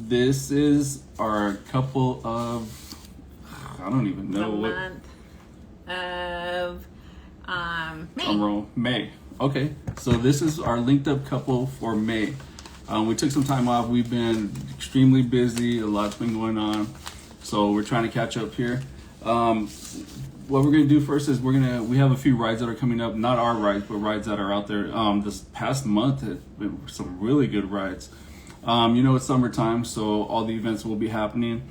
This is our couple of, I don't even The know what. month of May. Roll May. Okay, so this is our linked up couple for May. We took some time off. We've been extremely busy. A lot's been going on, so we're trying to catch up here. What we're gonna do first is we have a few rides that are coming up. Not our rides, but rides that are out there. This past month have been some really good rides. It's summertime, so all the events will be happening.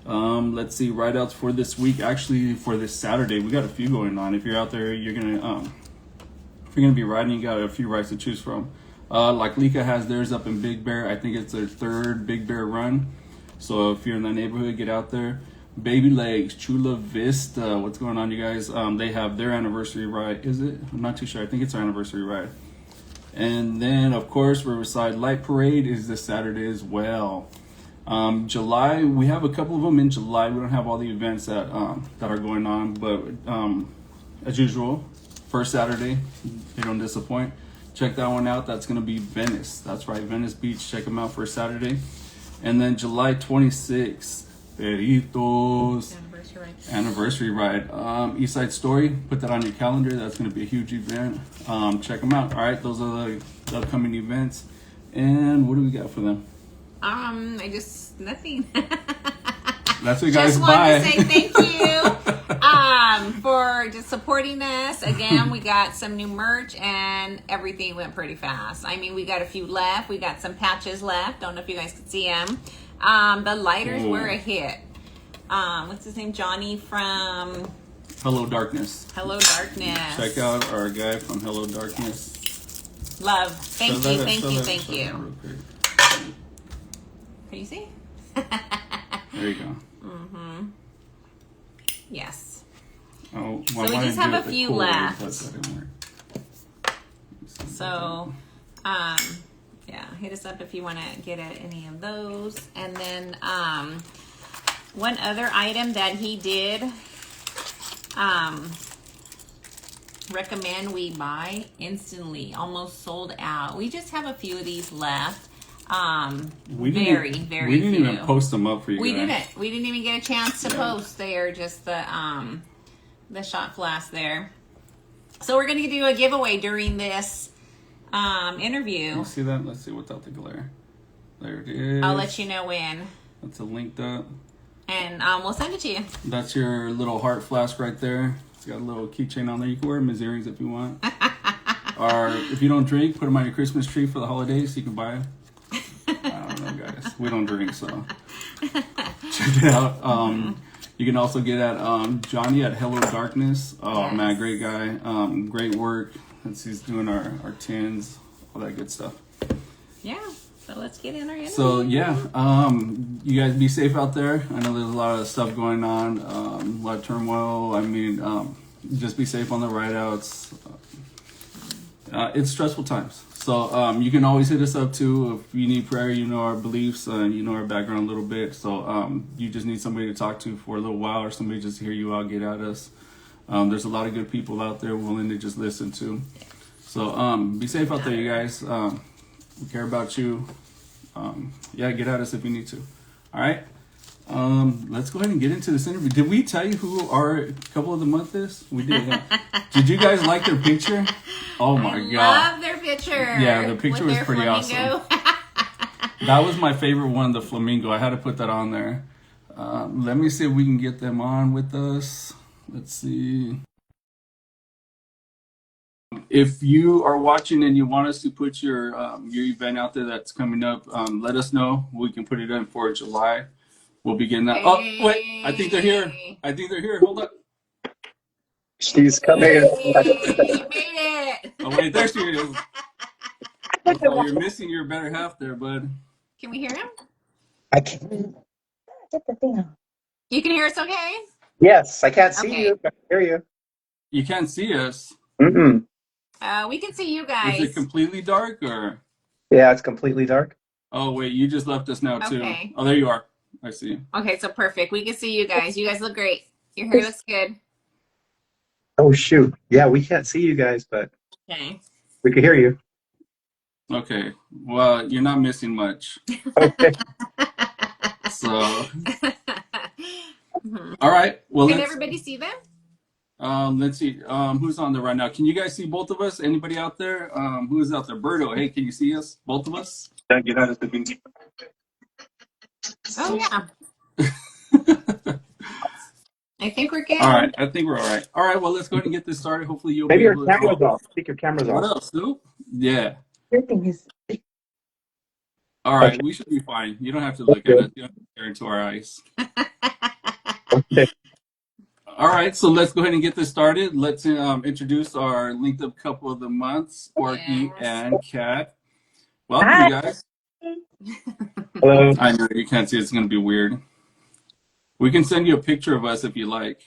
Let's see, ride outs for this week. Actually, for this Saturday, we got a few going on. If you're out there, if you're gonna be riding, you got a few rides to choose from. Like Lika has theirs up in Big Bear. I think it's their third Big Bear run. So if you're in that neighborhood, get out there. Baby Legs, Chula Vista. What's going on, you guys? They have their anniversary ride. Is it? I'm not too sure. I think it's their anniversary ride. And then, of course, Riverside Light Parade is this Saturday as well. July, we have a couple of them in July. We don't have all the events that are going on, but as usual, first Saturday, they don't disappoint. Check that one out. That's going to be Venice. That's right, Venice Beach. Check them out for Saturday. And then July 26th, Peritos anniversary ride. East Side Story. Put that on your calendar. That's going to be a huge event. Check them out. All right, those are the upcoming events. And what do we got for them? Nothing. That's what you guys just buy. Want to say thank you for just supporting us. Again, we got some new merch and everything went pretty fast. I mean, we got a few left. We got some patches left. Don't know if you guys could see them. The lighters were a hit. What's his name? Johnny from Hello Darkness. Hello Darkness. Check out our guy from Hello Darkness. Love. Thank you. Can you see? There you go. Mm-hmm. Yes. Oh, so we just have a few left. So, yeah, hit us up if you want to get at any of those. And then one other item that he did recommend we buy instantly, almost sold out. We just have a few of these left. We didn't even post them up for you. We didn't even get a chance to post. They are just the shot flask there. So we're gonna do a giveaway during this interview. You see that? Let's see without the glare. There it is. I'll let you know when. That's a linked up. And we'll send it to you. That's your little heart flask right there. It's got a little keychain on there. You can wear them as earrings if you want. Or if you don't drink, put them on your Christmas tree for the holidays so you can buy them. I don't know, guys. We don't drink, so check it out. You can also get at Johnny at Hello Darkness. Oh, yes. Man, great guy. Great work. He's doing our tins, all that good stuff. Yeah. So let's get in our interview. So yeah, you guys be safe out there. I know there's a lot of stuff going on, a lot of turmoil. I mean, just be safe on the ride outs. It's stressful times. So you can always hit us up too if you need prayer. You know our beliefs, you know our background a little bit. So you just need somebody to talk to for a little while, or somebody just to hear you out, get at us. There's a lot of good people out there willing to just listen to. So be safe out there, you guys. We care about you. Yeah, get at us if you need to. All right. Let's go ahead and get into this interview. Did we tell you who our couple of the month is? We did. Yeah. Did you guys like their picture? Oh my God. Love their picture. Yeah, the picture was pretty awesome. That was my favorite one, the flamingo. I had to put that on there. Let me see if we can get them on with us. Let's see. If you are watching and you want us to put your event out there that's coming up, let us know. We can put it in for July. We'll be getting that. Hey. Oh, wait. I think they're here. Hold up. She's coming. Hey, you made it. Oh, wait. There she is. Oh, you're missing your better half there, bud. Can we hear him? I can't. Get the thing on. You can hear us okay? Yes, I can't see you. I can hear you. You can't see us? Mm-mm. We can see you guys. Is it completely dark or? Yeah, it's completely dark. Oh, wait. You just left us now, too. Okay. Oh, there you are. I see you. Okay, so perfect. We can see you guys. You guys look great. Your hair looks good. Oh, shoot. Yeah, we can't see you guys, but okay. we can hear you. Okay. Well, you're not missing much. Okay. So, Mhm. all right. Well, Can everybody see them? let's see. Who's on there right now? Can you guys see both of us? Anybody out there? Who is out there? Birdo. Hey, can you see us? Both of us? Oh yeah, I think we're All good. right. I think we're all right. All right. Well, let's go ahead and get this started. Hopefully, you'll be Maybe your able to. camera's off. I think your camera's What off. else, Snoop? Yeah. Your thing is. All right. Okay. We should be fine. You don't have to That's look at us. good. You don't have to stare into our eyes. Okay. All right, so let's go ahead and get this started. Let's introduce our linked up couple of the month, Sparky Yes. and Kat. Welcome, you Hi. guys. Hello. I know you can't see; it's going to be weird. We can send you a picture of us if you like.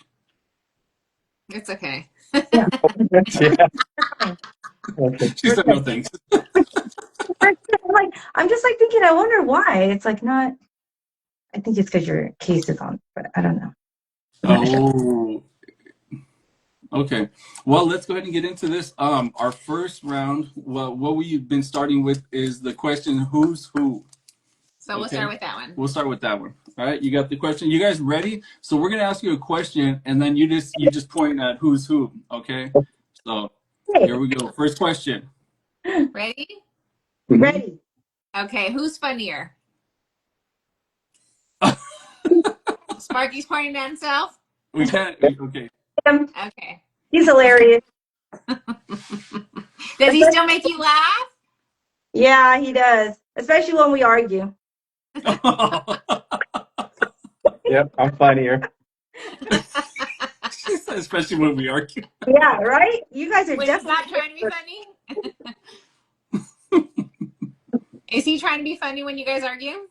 It's okay. Yeah. Yeah. Okay. She said no thanks. I'm just like thinking, I wonder why. It's like not, I think it's because your case is on, but I don't know. I'm not sure. Oh, okay. Well, let's go ahead and get into this. Our first round, well, what we've been starting with is the question, who's who? So we'll Okay. start with that one. We'll start with that one. All right, you got the question. You guys ready? So we're gonna ask you a question, and then you just point at who's who. Okay. So here Hey, we go. First question. Ready? ready. Okay, who's funnier? Sparky's pointing at himself. We can't. Okay. Him. Okay. He's hilarious. Does he still make you laugh? Yeah, he does. Especially when we argue. Yep, I'm funnier. She said, especially when we argue. Yeah, right? You guys are When he's not definitely. trying to be funny? Is he trying to be funny when you guys argue?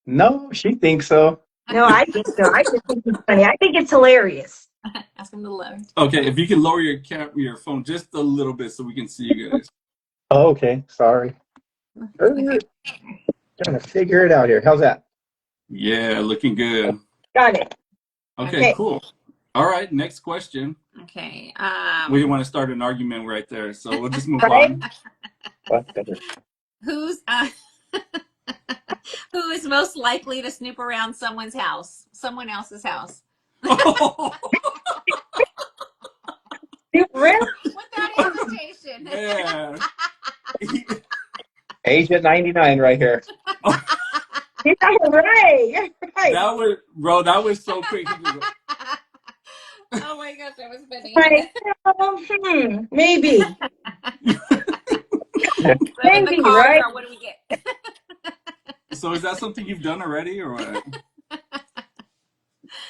No, she thinks so. No, I think so. I just think it's funny. I think it's hilarious. Ask him to load. Okay, if you can lower your phone just a little bit so we can see you guys. Oh, okay. Sorry. Okay. Trying to figure it out here. How's that? Yeah, looking good. Got it. Okay, Okay. cool. All right, next question. Okay. We didn't want to start an argument right there, so we'll just move Right? on. What better? Who's who is most likely to snoop around someone's house, someone else's house, Really? without hesitation? Man. Agent 99 right here. You're right. You're right. That was so quick. He just go, Oh my gosh, that was funny. Like, maybe. So in the Maybe, car, right? or what do we get? so is that something you've done already or what?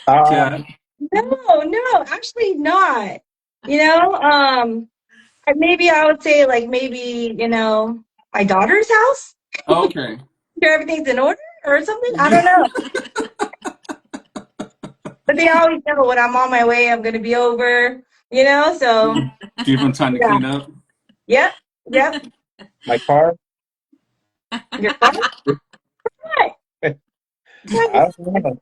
Uh, Kat? No, actually not. You know, maybe I would say like maybe, my daughter's house. Okay. Sure everything's in order or something. I don't know. But they always know when I'm on my way, I'm gonna be over, so Give them time to yeah. clean up. Yep. my car. Your car? What? I don't know.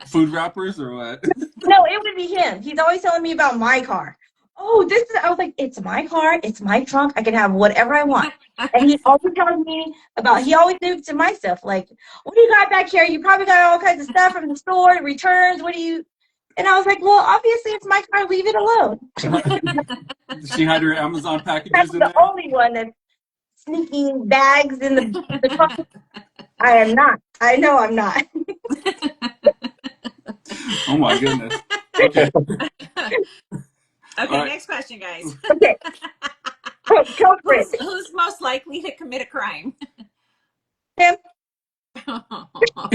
Food wrappers or what? No, it would be him. He's always telling me about my car. Oh, I was like, it's my car, it's my trunk, I can have whatever I want. And he always tells me he always moves to my stuff. Like, what do you got back here? You probably got all kinds of stuff from the store, returns, and I was like, well, obviously it's my car, leave it alone. She had her Amazon I'm packages in the there. only one that's sneaking bags in the trunk. I am not. I know I'm not. Oh my goodness. Okay. Okay, All right. next question, guys. Okay. Go for it. Who's most likely to commit a crime? Him.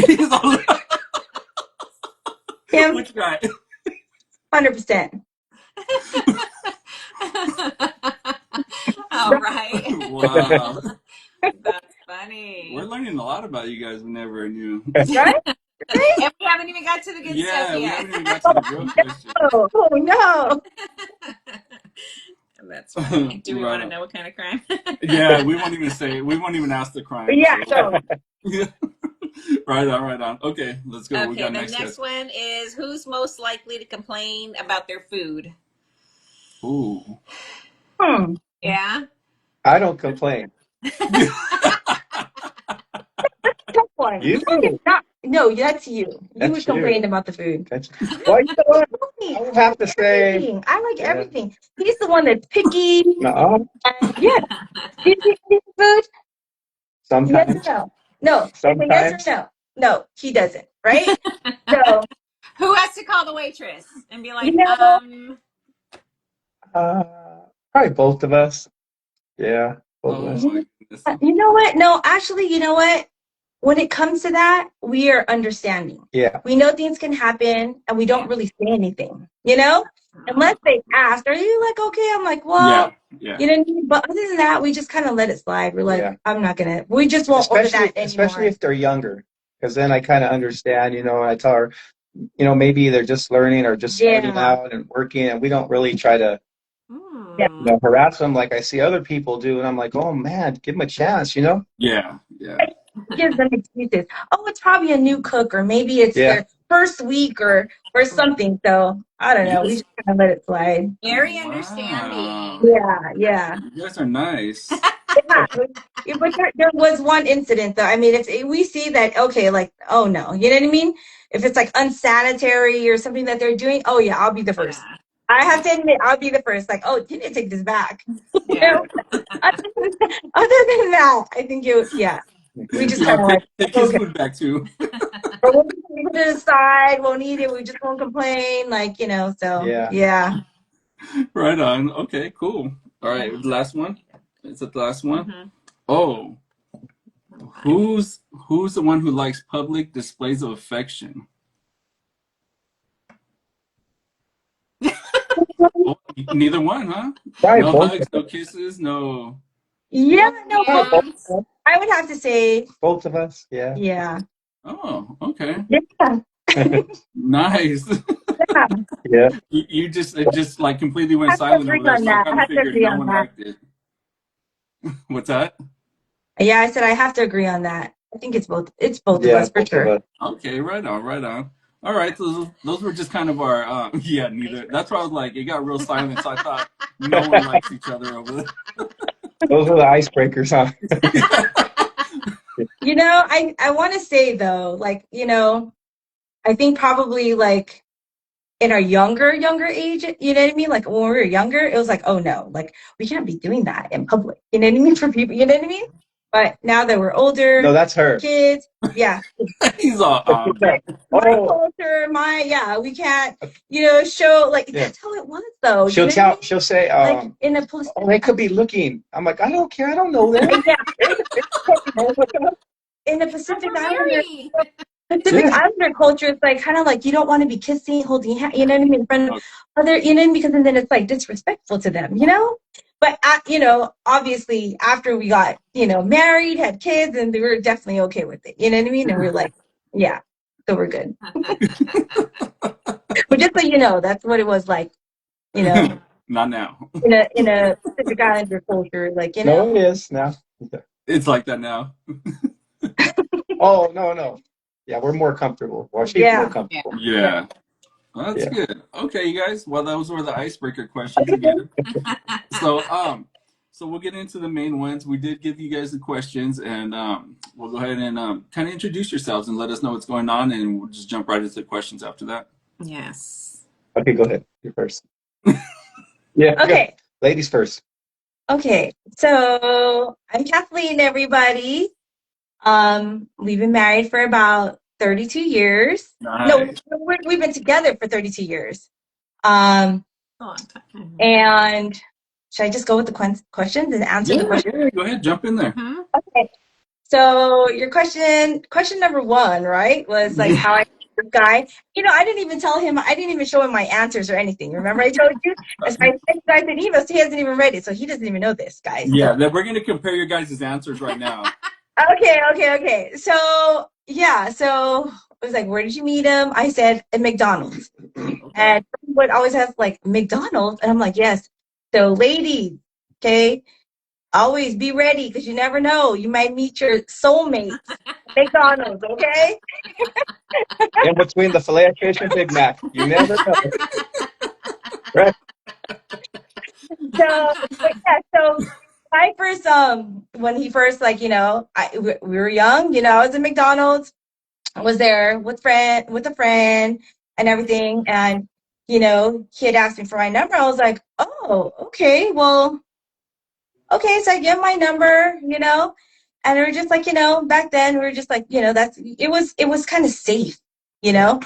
He's all, Him. which guy? 100%. All right. Wow. That's funny. We're learning a lot about you guys we never knew. Right? And we haven't even got to the good Yeah, stuff we yet. haven't even got to the real question. Oh no. That's funny. Do we Right want to on. know what kind of crime? Yeah, we won't even ask the crime. Yeah, so. no. Yeah. Right on. Okay, let's go. We Okay, got the next next guy. one is who's most likely to complain about their food? Ooh. Yeah. I don't complain. Tough one. You. I did not. No, that's you. You That's would you. complain about the food. That's, well, you know what? Me, I would have to say, everything. I like yeah. everything. He's the one that's picky. No, And yeah, do you eat food? Yes or sometimes. no? No. It's a yes or Sometimes. no? No, he doesn't. Right? So Who has to call the waitress and be you like, know, Uh, Probably both of us. Yeah, both of Oh us. my goodness. you know what? No, actually, you know what? When it comes to that, we are understanding. Yeah. We know things can happen, and we don't really say anything. You know, uh, unless they ask, "Are you like okay?" I'm like, Yeah, "Well." yeah. You know what I mean? But other than that, we just kind of let it slide. We're like, Yeah. I'm not gonna. We just won't order Especially, that especially anymore. if they're younger, because then I kind of understand. I tell her, maybe they're just learning or just starting Yeah, out and working, and we don't really try to, yeah. harass them like I see other people do. And I'm like, oh man, give them a chance. Yeah, yeah. Gives them excuses. Oh, it's probably a new cook, or maybe it's Yeah. their first week, or something. So I don't know. We Yes. just kind of let it slide. very Wow. understanding. Yeah, yeah. You guys are nice. Yeah, but there was one incident though. I mean, if we see that, okay, like, oh no, you know what I mean? If it's like unsanitary or something that they're doing, oh yeah, I'll be the first. Yeah. I have to admit, I'll be the first. Like, oh, you need to take this back. You Yeah. know? Other than that, I think yeah, we just Yeah, kind of like, take his okay, food back too. or we'll just put it aside. Won't eat it. We just won't complain. Like, so Yeah. yeah. Right on. Okay, cool. All right, the last one. Is it the last one? Mhm. Oh, who's the one who likes public displays of affection? Oh, neither one, huh? Probably No both. hugs, no kisses, no. Yeah, no, Probably both. Hands. I would have to say, both of us. Yeah. yeah. Oh, okay. Yeah. Nice. Yeah. Yeah. You just it just like completely I went have to silent agree over there, on so I that. kind I of have to figured agree no on one that. liked it. What's that? Yeah, I said I have to agree on that. I think it's both. It's both of Yeah, us for both of sure. us. Okay, right on, right on. All right, those were just kind of our yeah, neither. That's why I was like, it got real silent, so I thought no one likes each other over Those are the icebreakers, huh? there. I want to say though, like, I think probably like in our younger age, you know what I mean? Like when we were younger, it was like, oh no, like we can't be doing that in public. You know what I mean? For people, you know what I mean? But now that we're older, No, that's her. kids, yeah, He's all Okay. my Oh, culture, we can't, show like yeah. that's how it was though. You She'll know what I mean? she'll say, Like in a post, oh, they could be looking. I'm like, I don't care. I don't know them. yeah, Yeah. in the But Pacific we're Islander married. Islander culture, it's like kind of like you don't want to be kissing, holding hands, you know what I mean, in front of okay. other, because then it's like disrespectful to them, But obviously after we got married, had kids, and they were definitely okay with it. You know what I mean? And we're like, yeah, so we're good. But just so you know, that's what it was like. Not now. In a Pacific Islander culture, like No, it is now. It's like that now. Oh, no. Yeah, we're more comfortable. Well, she's more yeah. comfortable. Yeah. Well, that's Yeah. good. Okay, you guys. Well, those were the icebreaker questions again. So we'll get into the main ones. We did give you guys the questions, and we'll go ahead and kind of introduce yourselves and let us know what's going on, and we'll just jump right into the questions after that. Yes. Okay, go ahead. You first. Yeah. Okay. Ladies first. Okay. So I'm Kathleen, everybody. We've been married for about 32 years. No, Nice. we've been together for 32 years. Um, A long time. and should I just go with the questions and answer the question? Yeah, go ahead, jump in there. Mhm. Okay. So your question number one, right, was like how I met this guy. I didn't even tell him. I didn't even show him my answers or anything. Remember, I told you. So I sent you guys an email, so he hasn't even read it, so he doesn't even know this, guys. Yeah, So. then we're gonna compare your guys' answers right now. Okay. So yeah, so I was like, where did you meet him? I said at McDonald's. Okay. And would always ask like McDonald's, and I'm like, yes. So ladies, okay, always be ready because you never know. You might meet your soulmate. McDonald's, okay? In between the filet of fish and Big Mac. You never know. Right. So, but yeah, so I first, when he first, like, we were young, I was at McDonald's, I was there with a friend and everything. And, he had asked me for my number. I was like, oh, okay, well, okay. So I give him my number, and we were just like, back then we were just like, it was kind of safe, you know,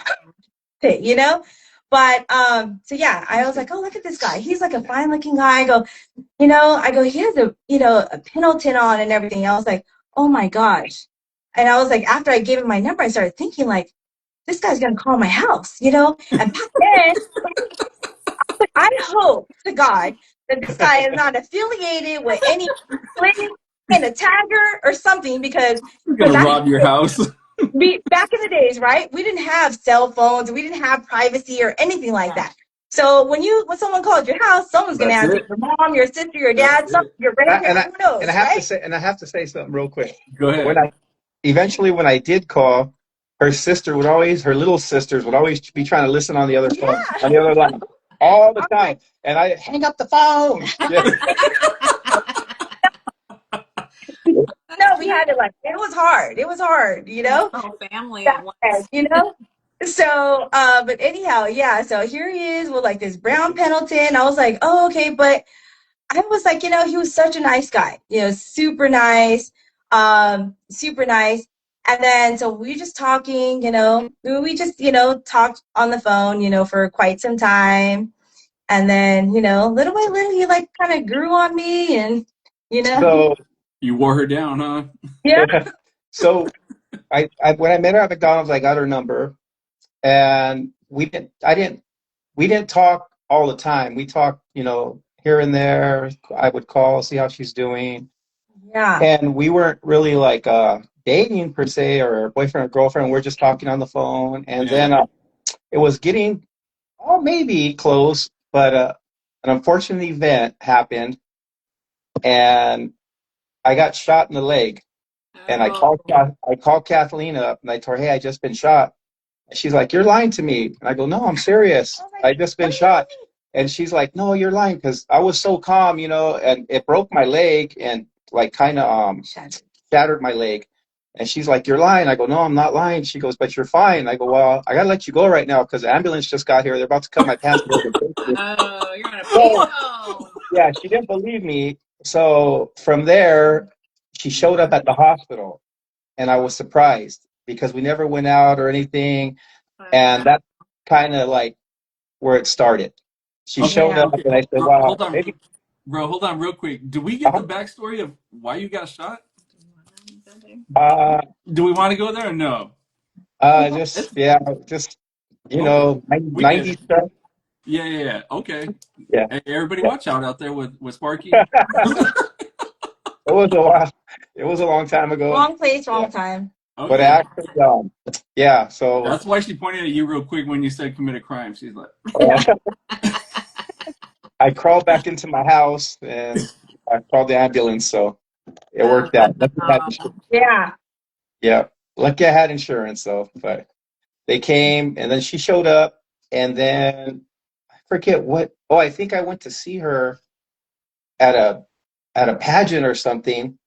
you know. But so yeah, I was like, oh, look at this guy. He's like a fine looking guy. I go, he has a Pendleton on and everything. I was like, oh my gosh. And I was like, after I gave him my number, I started thinking like, this guy's gonna call my house, And back then, I hope to God that this guy is not affiliated with any and a tagger or something, because We're gonna back rob your house. back in the days, right? We didn't have cell phones, we didn't have privacy or anything like that. So when someone calls your house, someone's gonna That's answer, it. your mom, your sister, your dad, That's it. your And grandparent, who knows, and I have to right? say, something real quick. Go When ahead. when I did call, her little sisters would always be trying to listen on the other phone, Yeah. on the other line, all the time, and I hang up the phone. Yeah. No, we had to, like, it was hard. It was hard, Whole family back at once. then, So, but anyhow, yeah. So here he is with like this brown Pendleton. I was like, oh, okay. But I was like, he was such a nice guy, super nice, super nice. And then so we just talking, we just, talked on the phone, for quite some time. And then, little by little, he like kind of grew on me, and, So You wore her down, huh? yeah, so when I met her at McDonald's, I got her number, and we didn't talk all the time. We talked, here and there. I would call, see how she's doing. yeah, And we weren't really like dating per se, or boyfriend or girlfriend. We're just talking on the phone. And Yeah. then it was getting, maybe close, but an unfortunate event happened, and I got shot in the leg. And Oh, I called Kathleen up, and I told her, hey, I just been shot. She's like, you're lying to me. And I go, no, I'm serious. I was like, I just been what do you shot. And she's like, no, you're lying, because I was so calm, and it broke my leg and like kind of mean? shattered my leg. And she's like, you're lying. I go, no, I'm not lying. She goes, but you're fine. I go, well, I gotta let you go right now because the ambulance just got here. They're about to cut my pants. oh, you're on a So payphone. yeah, she didn't believe me. So from there, she showed up at the hospital, and I was surprised because we never went out or anything. And that's kind of like where it started. She Okay. showed Yeah. up, Okay. and I said, Bro, wow, hold on, maybe. bro. Hold on, real quick. Do we get the Uh, backstory of why you got shot? uh, Do we want to go there or no? just, It's yeah, just, okay. We get 90 it. stuff. Yeah, yeah, yeah. Okay. Yeah. Hey, everybody, Yeah. watch out out there with Sparky. It was a while. It was a long time ago. Wrong place, Yeah. wrong time. But Okay. actually, yeah, so That's why she pointed at you real quick when you said commit a crime. She's like, Yeah. I crawled back into my house, and I called the ambulance, so it worked out. Lucky I had Oh, insurance. Yeah. Yeah, lucky I had insurance, though. But they came, and then she showed up, and then I forget what. Oh, I think I went to see her at a pageant or something,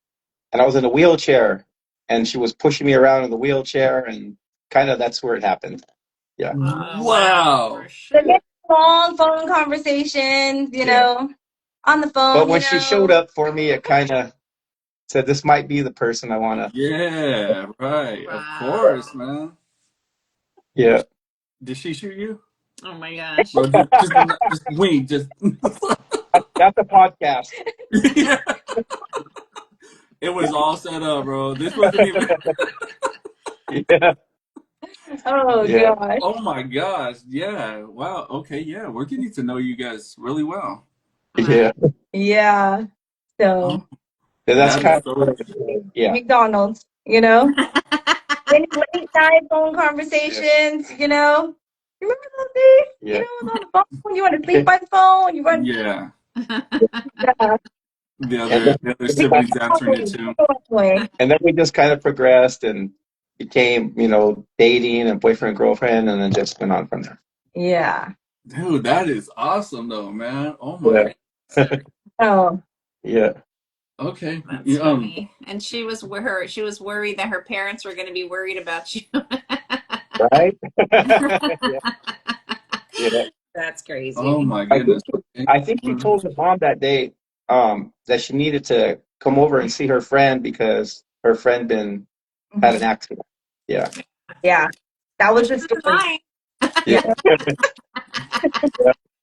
and I was in a wheelchair, and she was pushing me around in the wheelchair, and kind of that's where it happened. Yeah, oh, wow, for wow. The sure. next long phone conversations, yeah. on the But phone, when she showed up for me, it kind of said, "This might be the person I want to." Yeah, right. Of Wow. course, man. Yeah. Did she shoot you? Oh my gosh. Bro, just wink. Just That's a podcast. yeah. It was all set up, bro. This wasn't even. Yeah. Oh Yeah. gosh. Oh my gosh. Yeah. Wow. Okay. Yeah. We're getting to know you guys really well. Yeah. Yeah. So Oh, Yeah, that's that is kind so. of, yeah. McDonald's, Any late night phone conversations, You remember those days? Yeah. On the phone, you want to sleep by the phone, you want Yeah. yeah. And The other We siblings answering it too. way. then we just kind of progressed and became, dating and boyfriend, girlfriend, and then just went on from there. Yeah. Dude, that is awesome though, man. Oh my Yeah. god. Oh, Yeah. Okay. That's funny. And she was worried that her parents were going to be worried about you. Right. Yeah. Yeah. That's Oh crazy. my I goodness. think I think she told her mom that day that she needed to come over and see her friend because her friend been had an accident. Yeah. yeah. That Well, was she the was story. lying. Yeah.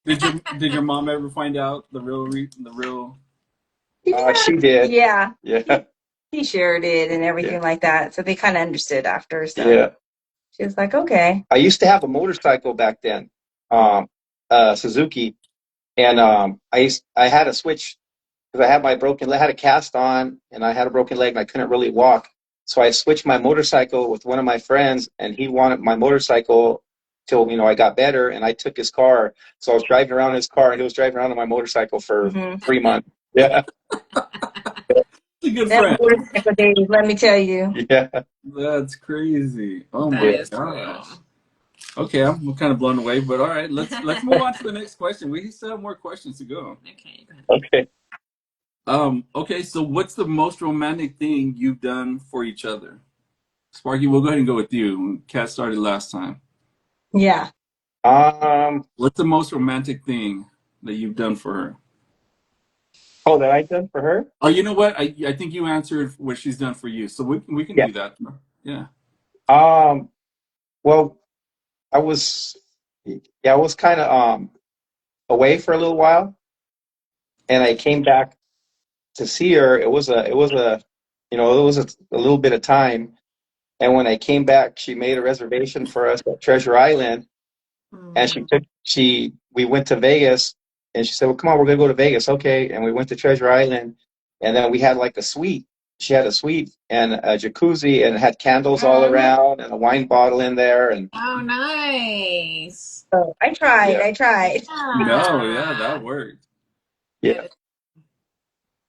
Yeah. Did your mom ever find out the real? She did. Yeah. Yeah. He shared it and Yeah. everything like that. So they kind of understood after. So Yeah. she was like, okay. I used to have a motorcycle back then, Suzuki, and I had a switch because I had my broken leg, had a cast on, and I had a broken leg, and I couldn't really walk. So I switched my motorcycle with one of my friends, and he wanted my motorcycle till I got better, and I took his car. So I was driving around in his car, and he was driving around on my motorcycle for Mm-hmm. 3 months. Yeah, A good That friend. motorcycle days, let me tell you. yeah, That's crazy. Oh That my is gosh. cool. Okay, I'm kind of blown away, but all right, let's move on to the next question. We still have more questions to go. Okay, go ahead. okay. Okay, so what's the most romantic thing you've done for each other? Sparky, we'll go ahead and go with you. Kat started last time. Yeah. What's the most romantic thing that you've done for her? Oh, that I done for her? Oh, you know what? I think you answered what she's done for you, so we can Yeah. do that. Yeah. Well, I was, yeah, I was kind of away for a little while, and I came back to see her. It was a little bit of time. And when I came back, she made a reservation for us at Treasure Island, and Mm. we went to Vegas, and she said, "Well, come on, we're gonna go to Vegas, okay?" And we went to Treasure Island, and then we had like a suite. She had a suite and a jacuzzi, and it had candles all around, and a wine bottle in there, and Oh, nice. So I tried. yeah, I tried. No, yeah, Yeah. that worked. yeah, That is-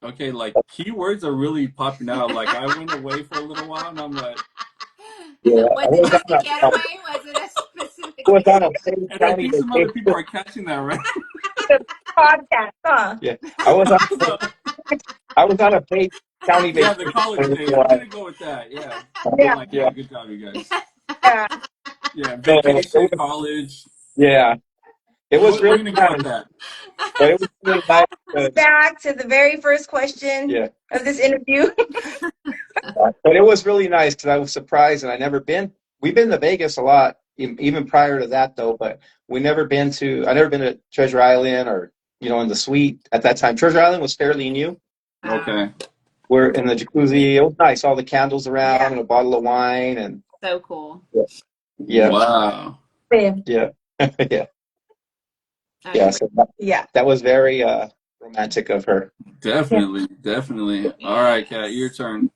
Okay, like keywords are really popping out. Like I went away for a little while, and I'm like, yeah. I Was it was just a on getaway? Was it a specific I was on a vacation? Page and I County think some other people vacation. are catching that, right? The podcast, huh? Yeah, I was on So I was on a Page County yeah, the vacation. college thing. I'm gonna go with that. Yeah, I'm Yeah. like, yeah, Yeah, good job, you guys. Yeah. Yeah, so vacation, college. yeah, it was We're really gonna go with nice, that. but it was really nice. 'Cause, Back to the very first question yeah. of this interview. But it was really nice because I was surprised, and I never been. We've been to Vegas a lot, even prior to that, though. But I never been to Treasure Island or in the suite at that time. Treasure Island was fairly new. Okay. We're in the jacuzzi. It was nice, all the candles around Yeah. and a bottle of wine, and So cool. yeah, Wow. Same. yeah, yeah, Oh, yeah. you So Yeah. that was very romantic of her. Yeah. Definitely, definitely. All right, Kat, your turn.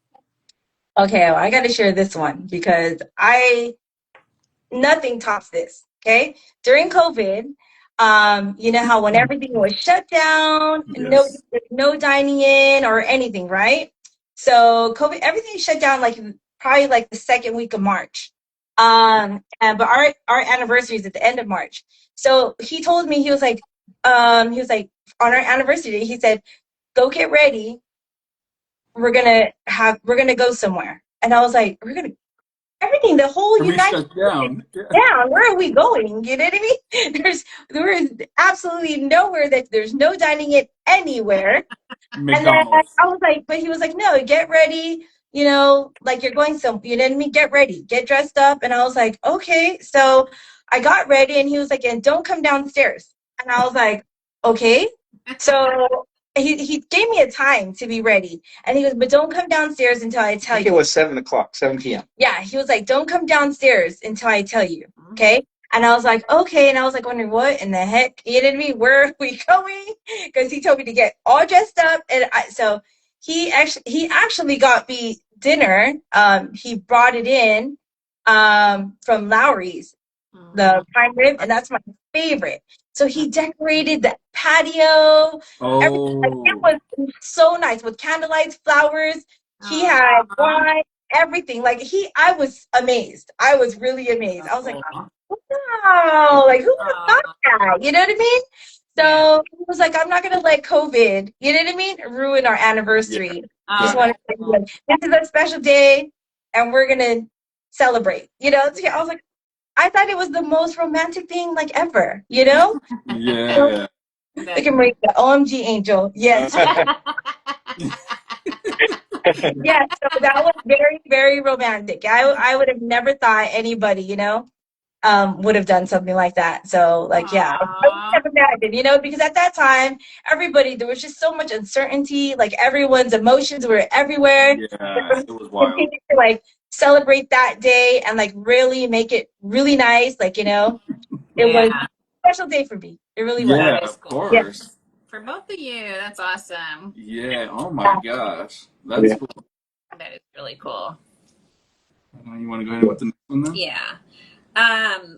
Okay, well, I got to share this one because nothing tops this. Okay, during COVID, you know how when everything was shut down, Yes. no dining in or anything, right? So COVID, everything shut down like probably like the second week of March. And but our anniversary is at the end of March. So he told me he was like on our anniversary day, he said, "Go get ready. We're gonna go somewhere." And I was like, "We're gonna everything, the whole We United shut down. Yeah. down. Where are we going?" You know what I mean? There is absolutely nowhere that there's no dining in anywhere. And then McDonald's. I was like, but he was like, "No, get ready. Like you're going some. You know what I mean? Get ready, get dressed up." And I was like, "Okay." So I got ready, and he was like, "And don't come downstairs." And I was like, "Okay." So he gave me a time to be ready, and he was, "But don't come downstairs until I I tell think you." it was 7 o'clock, 7 p.m. Yeah, he was like, "Don't come downstairs until I tell you." Okay. And I was like, "Okay." And I was like, wondering what in the heck, you know what I mean? Where are we going? Because he told me to get all dressed up. And so he actually got me dinner. He brought it in from Lowry's, the prime rib, and that's my favorite. So he decorated the patio. Everything, like, it Oh. was so nice with candlelights, flowers. He had wine, everything. Like I was amazed. I was really amazed. I was like, wow, like who would have thought that? You know what I mean? So he was like, I'm not gonna let COVID, you know what I mean, ruin our anniversary. Just Oh, wanted that's to say, cool. this is a special day and we're gonna celebrate. So I was like, I thought it was the most romantic thing like ever, So Yeah. we That's can make the OMG angel. Yes. Yes. So that was very, very romantic. I would have never thought anybody, would have done something like that. So, like, yeah, I would Aw. have imagined, because at that time, there was just so much uncertainty. Like, everyone's emotions were everywhere. Yeah. It was wild. Continue to, like, celebrate that day and, like, really make it really nice. Like, it was Yeah, a special day for me. It really was. that Yeah, is of cool. Yeah. course. For both of you, that's awesome. Yeah. Oh my gosh. That's Yeah. cool. That is really cool. You want to go ahead with the next one then? Yeah.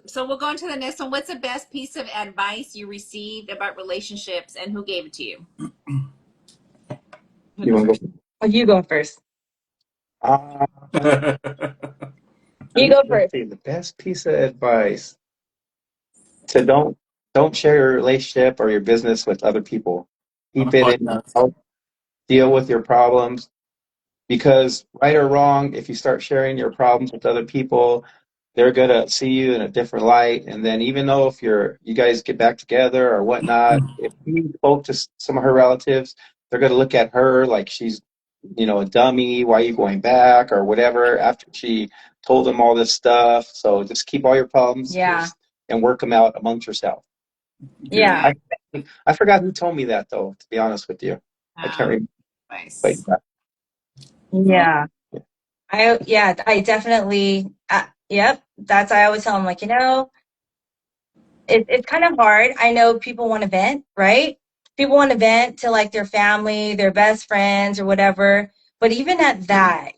So we'll go into the next one. What's the best piece of advice you received about relationships and who gave it to you? Who You goes want to first? go? Oh, you go first. Uh, You go let's first. see. The best piece of advice to don't share your relationship or your business with other people. On a Keep it in podcast. house. Deal with your problems because right or wrong, if you start sharing your problems with other people, they're gonna see you in a different light. And then even though if you guys get back together or whatnot, if you spoke to some of her relatives, they're gonna look at her like she's a dummy. Why are you going back or whatever after she told them all this stuff? So just keep all your problems Yeah. and work them out amongst yourself. Yeah. Good. I forgot who told me that though. To be honest with you, I can't remember. But Nice. Yeah. I definitely, yep. I always tell them, like, it's kind of hard. I know people want to vent, right? People want to vent to like their family, their best friends or whatever. But even at that,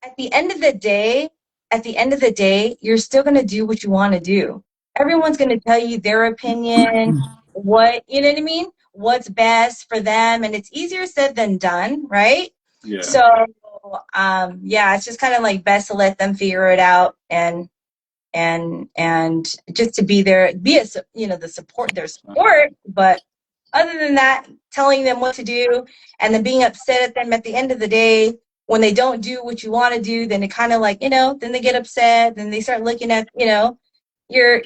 at the end of the day, you're still going to do what you want to do. Everyone's going to tell you their opinion, you know what I mean? What's best for them. And it's easier said than done, right? Yeah. So, yeah, it's just kind of like best to let them figure it out and just to be there, the support, their support. But other than that, telling them what to do and then being upset at them at the end of the day when they don't do what you want to do, then it kind of like, then they get upset, then they start looking at, your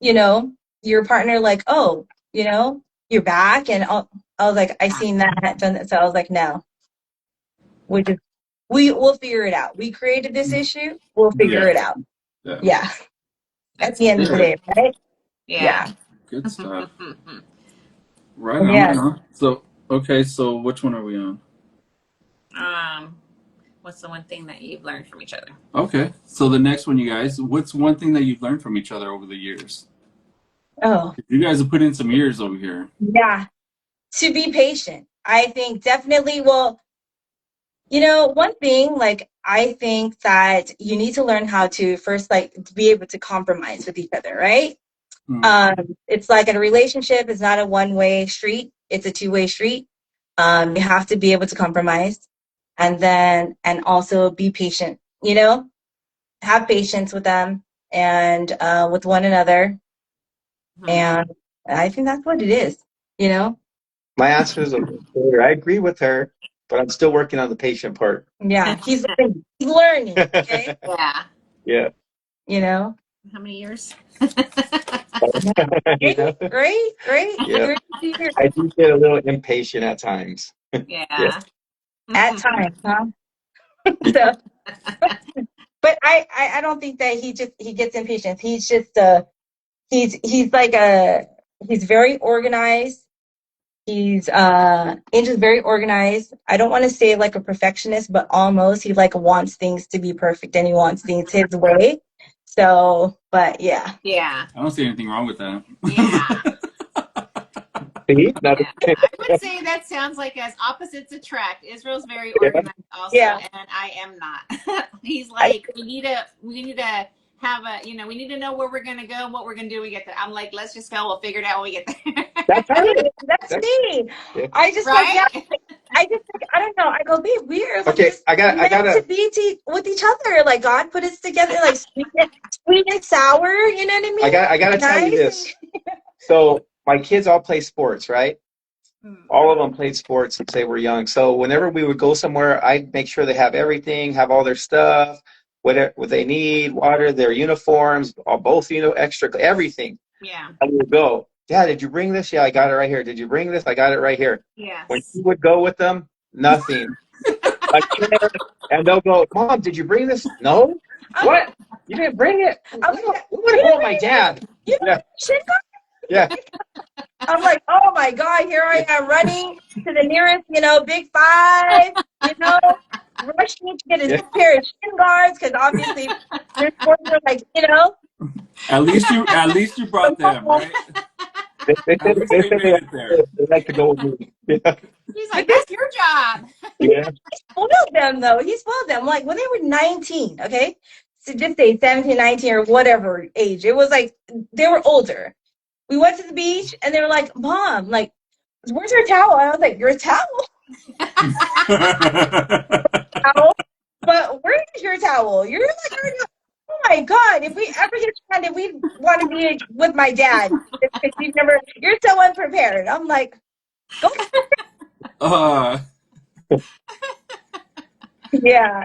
you know, your partner like, oh, you're back. And I was like, I seen that, done that. So I was like, no, we'll figure it out. We created this issue. We'll figure Yeah. it out. Yeah. Yeah. At That's the end of the Good. day, right? yeah. Yeah. Good stuff. Right on, Yeah. right on. So, okay, so which one are we on? um, what's the one thing that you've learned from each other? Okay, so the next one, you guys, what's one thing that you've learned from each other over the years? Oh, You guys have put in some years over here. yeah. To be patient. I think definitely, well, one thing, like, I think that you need to learn how to first, like, to be able to compromise with each other, right? Hmm. It's like in a relationship, it's not a one-way street, it's a two-way street. You have to be able to compromise and also be patient, have patience with them and with one another. And I think that's what it is, you know? my answer is a little shorter. I agree with her, but I'm still working on the patient part. Yeah, he's learning. He's learning, okay? Yeah. Yeah. You know? How many years? You know? Great. Yeah. Great to hear. I do get a little impatient at times. Yeah. Yeah. At times, huh? Yeah. So, but I don't think that he gets impatient. He's just he's like he's very organized. Angel's very organized. I don't want to say like a perfectionist, but almost. He like wants things to be perfect and he wants things his way. So, but yeah. Yeah. I don't see anything wrong with that. Yeah. See? Not Yeah. I would say that sounds like as opposites attract. Israel's very yeah. organized also, Yeah. and I am not. He's I, like, we need to have we need to know where we're gonna go and what we're gonna do when we get there. I'm like, let's just go, we'll figure it out when we get there. that's her. That's That's me. yeah. I just like, yeah, Right? I just like, I don't know. I go, be weird. Like, Okay. just I meant gotta. to be with each other. Like God put us together, like sweet and sour. You know what I mean? I gotta tell you Nice. this. So my kids all play sports, right? Mm. All of them played sports since they were young. So whenever we would go somewhere, I'd make sure they have everything, have all their stuff, what they need, water, their uniforms, both, extra, everything. Yeah. I would go, Dad, did you bring this? Yeah, I got it right here. Did you bring this? I got it right here. When Yes. he would go with them, nothing. And they'll go, Mom, did you bring this? No. What? You didn't bring it? I'm like, We want to go with my dad. you know, Yeah, shit. yeah, I'm like, oh my God, here I am running to the nearest, Big Five, rushing to get a yeah. new pair of shin guards because obviously their sports are like, At least you brought them, right? At least They they say made it there. they like to go with me. Yeah, He's but like, that's your job. yeah. he spoiled them though. He spoiled them. Like when they were 19, okay? So just say 17, 19 or whatever age. It was like they were older. We went to the beach and they were like, Mom, like, where's your towel? And I was like, your towel? Towel? But where is your towel? You're like, oh my God, if we ever get stranded, we want to be with my dad. Because you're so unprepared. I'm like, go. uh, Yeah.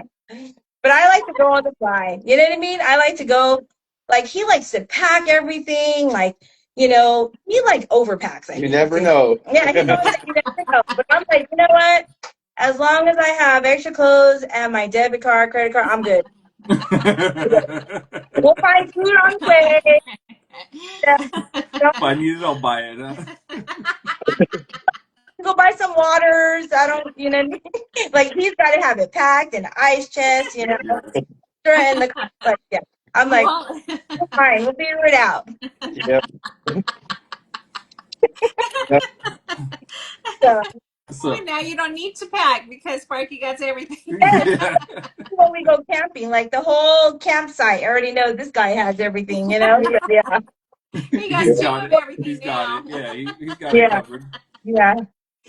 But I like to go on the fly. You know what I mean? I like to go, like, he likes to pack everything. Like, he like overpacks. I You think. never know. Yeah, he's always like, you never know. But I'm like, you know what? As long as I have extra clothes and my debit card, credit card, I'm good. We'll find food on the way. if I need it, I'll buy it. Go buy some waters. I don't, like he's got to have it packed in ice chest, Yeah. throw it in the car. But yeah, I'm like, Well, fine, we'll figure it out. Yeah. So So, now you don't need to pack because Sparky got everything. yeah. when we go camping, like the whole campsite, I already know this guy has everything, Yeah, He got He's two got of it. everything He's now. got it. Yeah, he's got it yeah, covered. yeah,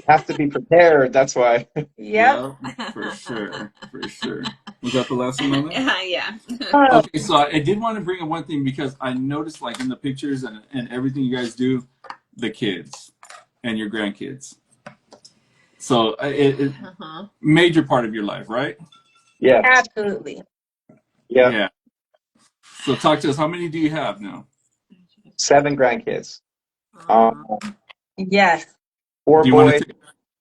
Have to be prepared. That's why. yep. Yeah, for sure. For sure. Was that the last one on that? Yeah. Oh, Okay, so I did want to bring up one thing because I noticed, like in the pictures and everything you guys do, the kids and your grandkids. So it Uh-huh. major part of your life, right? Yeah, absolutely. yeah. Yeah. So talk to us. How many do you have now? 7 grandkids. Yes. 4 Do you want boys, to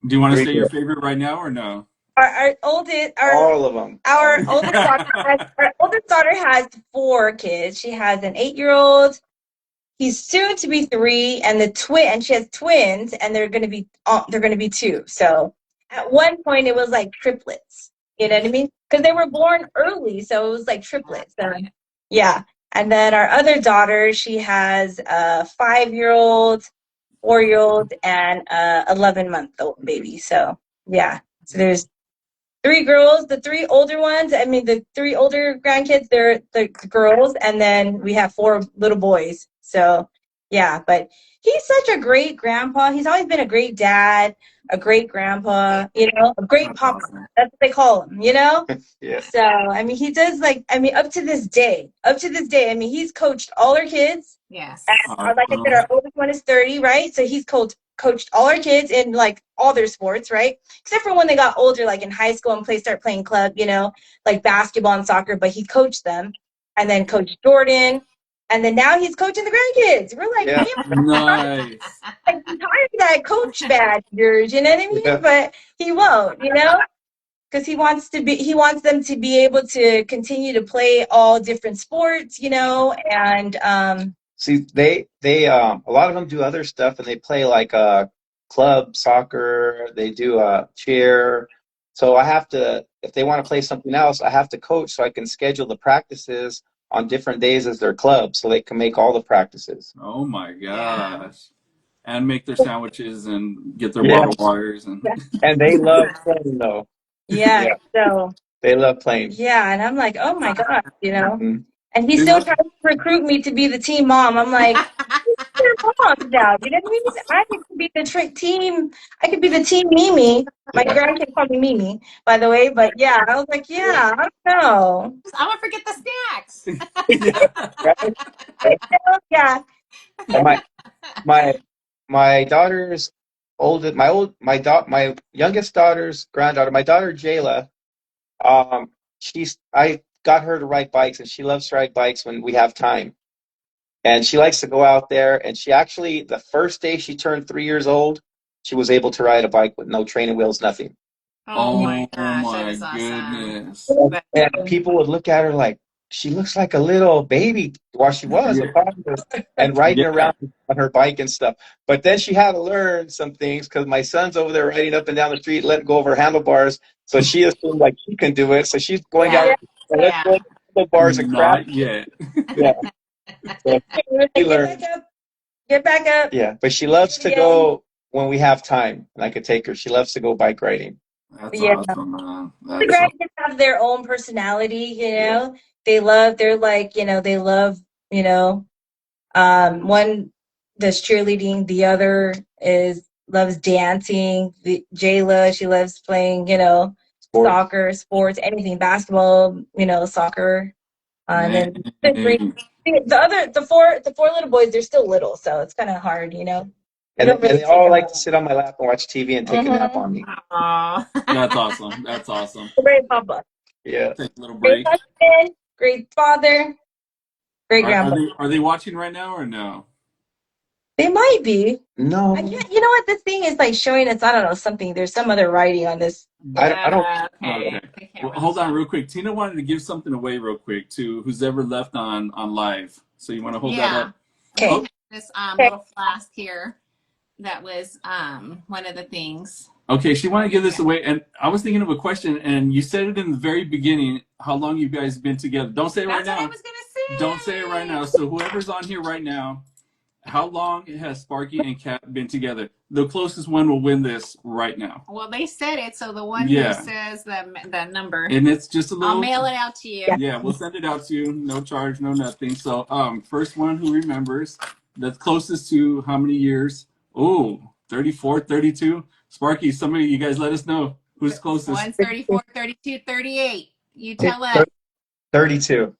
do you want to 3 say your girls. favorite right now or no? Our oldest, All of them. our oldest daughter has 4 kids. She has an 8-year-old. He's soon to be 3, and and she has twins, and they're going to be 2. So at one point it was like triplets. You know what I mean? Because they were born early, so it was like triplets. So, yeah. And then our other daughter, she has a 5-year-old, 4-year-old, and 11-month-old baby. So yeah. So there's 3 girls, the 3 older ones. I mean, the 3 older grandkids, they're the girls, and then we have 4 little boys. So, yeah, but he's such a great grandpa. He's always been a great dad, a great grandpa, a great That's papa. awesome. That's what they call him, Yeah. So, I mean, he does up to this day, I mean, he's coached all our kids. Yes. And like I said, our oldest one is 30, right? So he's coached all our kids in like all their sports, right? Except for when they got older, like in high school and start playing club, like basketball and soccer, but he coached them and then coached Jordan. And then now he's coaching the grandkids. We're like, Yeah. Nice. like I'm tired of that coach badge, you know what I mean? Yeah. But he won't, because he wants them to be able to continue to play all different sports, and See, they a lot of them do other stuff, and they play like club soccer. They do cheer. So I have to, if they want to play something else, I have to coach so I can schedule the practices on different days as their club, so they can make all the practices. Oh my Yeah. gosh. And make their sandwiches and get their Yeah. bottled waters and And they love playing, though. yeah, Yeah. so They love playing. yeah, and I'm like, oh my God, Mhm. and he's still trying to recruit me to be the team mom. I'm like, your mom now, you know what I mean? I could be the team. I could be the team Mimi. My grandkid called me Mimi, by the way. But yeah, I was like, yeah, I don't know. I won't forget the snacks. yeah. Right? Right? Yeah, And my my daughter's my youngest daughter's granddaughter, my daughter Jayla, I got her to ride bikes, and she loves to ride bikes when we have time. And she likes to go out there. And she actually, the first day she turned 3 years old, she was able to ride a bike with no training wheels, nothing. Oh my Oh gosh, that my is awesome. goodness. And people would look at her like she looks like a little baby. Well, she was a Yeah. toddler and riding Yeah. around on her bike and stuff. But then she had to learn some things because my son's over there riding up and down the street, letting go of her handlebars. So she assumed like she can do it. So she's going down, Yeah. let's Yeah. go handlebars and crap. Not yet. Yeah. So Like, she get learned. back up. Get back up. Yeah. But she loves to go when we have time and I could take her. She loves to go bike riding. That's Yeah. awesome, man. The That's grandkids have their own personality, you know. They're like, they love, one does cheerleading, the other loves dancing. Jayla, she loves playing, Sports. soccer, sports, anything, basketball, soccer. And then the three, man. the four little boys, they're still little, so it's kind of hard, They And don't really they all take like them to sit on my lap and watch TV and take a nap on me. Aw. That's awesome. That's awesome. Great papa, Yeah. Take a little great break. husband, great father, great grandpa. Are they watching right now or no? They might be. No. I can't, you know what? This thing is like showing us, I don't know, something. There's some other writing on this. I don't. Okay. Okay. I can't Well, really hold on tell. real quick. Tina wanted to give something away real quick to who's ever left on live. So you want to hold that Yeah. up? Okay. Oh, We have this Okay. little flask here that was one of the things. okay. She wanted to give this away, and I was thinking of a question, and you said it in the very beginning. How long you guys been together? Don't say it right That's what I now. was gonna say. Don't say it right now. So whoever's on here right now, how long has Sparky and Kat been together? The closest one will win this right now. Well, they said it, so the one Yeah. who says the number, And it's just a I'll little. mail it out to you. Yeah, we'll send it out to you. No charge, no nothing. So, first one who remembers, that's closest to how many years? Oh, 34, 32. Sparky, somebody, you guys let us know who's closest. One's 34, 32, 38. You tell us. 32.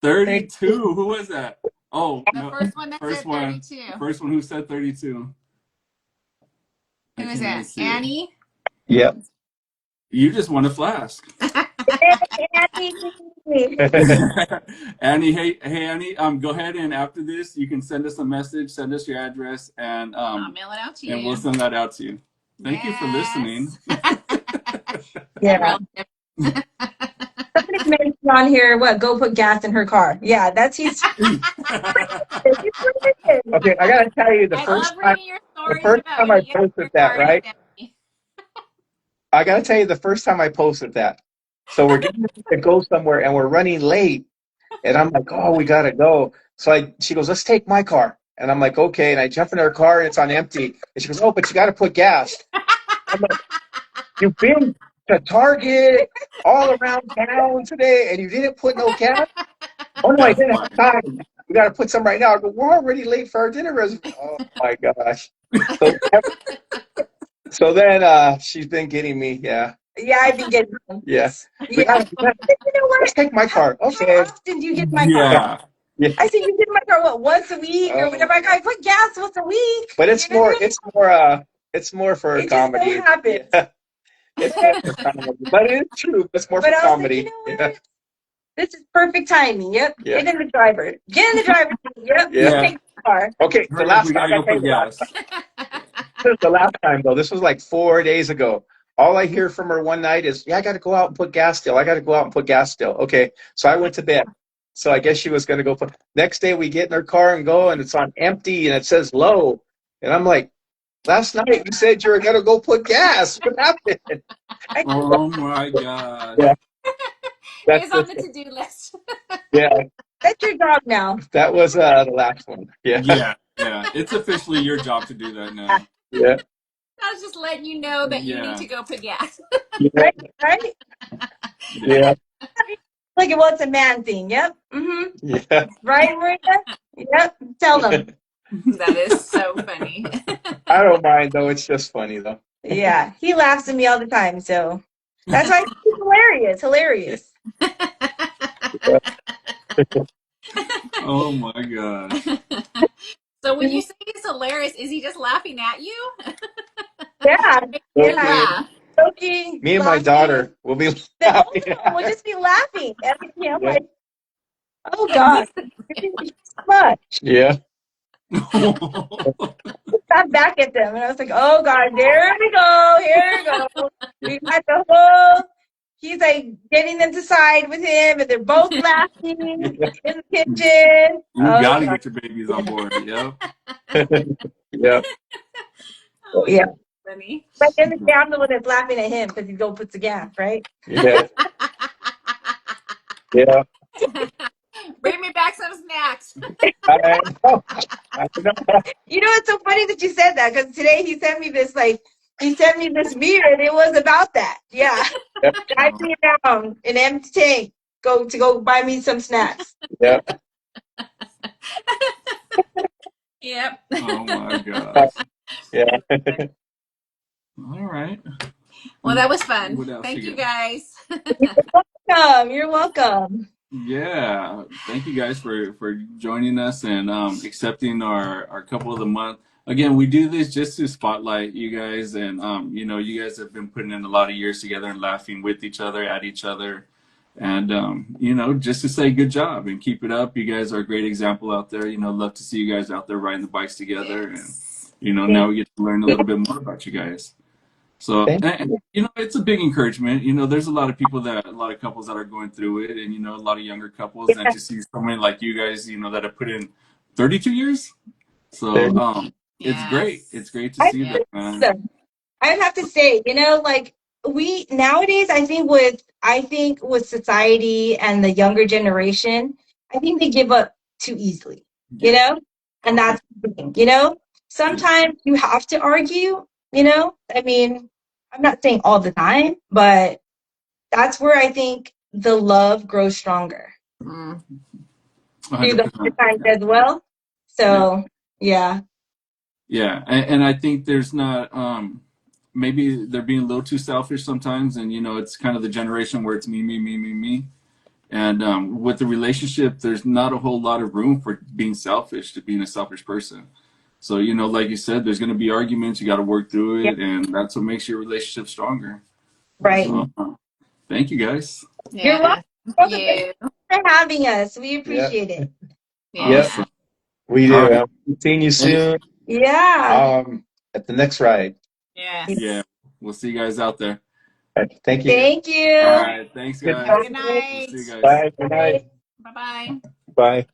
32. Who was that? Oh, The no. first one that First said one. 32. First one who said 32. I Who is can't even that? see it. Annie? Yep. You just won a flask. Annie, hey Annie, go ahead and after this you can send us a message, send us your address, and I'll mail it out to you. and we'll send that out to you. Thank you for listening. Yeah. Somebody mentioned on here, go put gas in her car. Yeah, that's his. Okay, I gotta tell you, the I first love time reading your stories first about time when I you get your posted that, car right? empty. I gotta tell you, the first time I posted that. So we're getting ready to go somewhere and we're running late. And I'm like, oh, we gotta go. So she goes, let's take my car. And I'm like, okay. And I jump in her car and it's on empty. And she goes, oh, but you gotta put gas. I'm like, you've been to Target all around town today and you didn't put no gas? Oh no, I That's didn't funny. have time. We gotta put some right now. I go, we're already late for our dinner reservation. Oh my gosh. So, so then she's been getting me, yeah. Yeah, I've been getting them. Yes. Yeah. You know what? Let's take my car. How Okay. often do you get my car? Yeah. Yeah. I said you get my car once a week or Oh. whatever. I put gas once a week. But it's You know more what I mean? it's more for It just so comedy. happens. Yeah. It's more for comedy. But it is true. It's more But for I was like, comedy. you know what? Yeah. This is perfect timing. Yep. Yeah. Get in the driver. Get in the driver. Yep. Yeah. Take the car. Okay, the Hurry up, last we time gotta go put gas. this is the last time though. This was like 4 days ago. All I hear from her one night is, yeah, I gotta go out and put gas still. I gotta go out and put gas still. Okay. So I went to bed. So I guess she was gonna go put next day we get in her car and go and it's on empty and it says low. And I'm like, last night you said you were gonna go put gas. What happened? Oh my god. Yeah. It's on the to-do list. Yeah. That's your job now. That was the last one. Yeah. Yeah. It's officially your job to do that now. Yeah. I was just letting you know that you Yeah. need to go put gas. Yeah. Right? Yeah. Like, well, it's a man thing. Yep. Mm-hmm. Yeah. Right, Maria? Yep. Tell them. That is so funny. I don't mind though. It's just funny though. Yeah. He laughs at me all the time, so that's why he's hilarious. Hilarious. Oh my god. So when you say he's hilarious, is he just laughing at you? Yeah, You yeah. laugh. Joking, Me and my laughing. daughter will be The both laughing. of them will just be laughing. Every time, I'm Yeah. like, oh God, you're doing too much. Yeah. Got back at them, and I was like, oh God, here we go, here we go. We got the whole. He's like getting them to side with him, and they're both laughing in the kitchen. You Oh got to God, get your babies on board. Yep. Yeah. Oh, yeah. funny. But then the I'm the one that's laughing at him because he go puts the gas, right? Yeah. Yeah. Bring me back some snacks. I know. I know. You know, it's so funny that you said that because today he sent me this mirror, and it was about that. Yeah, I Oh, me down an empty tank. Go buy me some snacks. Yeah. Yep. oh my gosh. Yeah. All right. Well, that was fun. What else Thank you you got? guys. Welcome. You're welcome. Yeah, thank you guys for joining us and accepting our couple of the month. Again, we do this just to spotlight you guys, and you guys have been putting in a lot of years together and laughing with each other, at each other, and just to say good job and keep it up. You guys are a great example out there. Love to see you guys out there riding the bikes together, and Yes. now we get to learn a little bit more about you guys. So, Thank you. it's a big encouragement. There's a lot of a lot of couples that are going through it, and a lot of younger couples, and Yeah. to see someone like you guys, that have put in 32 years. There So, you it's great. Yes. It's great to I see that, man. I have to say, like we nowadays, I think with society and the younger generation, I think they give up too easily. You Yeah. know, and that's the thing. Sometimes you have to argue. I mean, I'm not saying all the time, but that's where I think the love grows stronger Mm. through the hard 100%. times as well. Yeah. So yeah, Yeah. And I think there's not, maybe they're being a little too selfish sometimes. And, it's kind of the generation where it's me, me, me, me, me. And with the relationship, there's not a whole lot of room for being selfish, to being a selfish person. So, like you said, there's going to be arguments. You got to work through yeah, it. And that's what makes your relationship stronger. right. So, thank you guys. You're welcome. Yeah. Thank Welcome. Thank you. you for having us. We Yeah. appreciate it. Yep. Yeah. Awesome. We All do. right. Seeing you And, soon. Yeah. At the next ride. yeah, Yes. we'll see you guys out there. Thank you. Thank All you. right. Thanks, Good guys. Have a good night. We'll night. see you guys. Bye. Good Bye. night. Bye bye. Bye.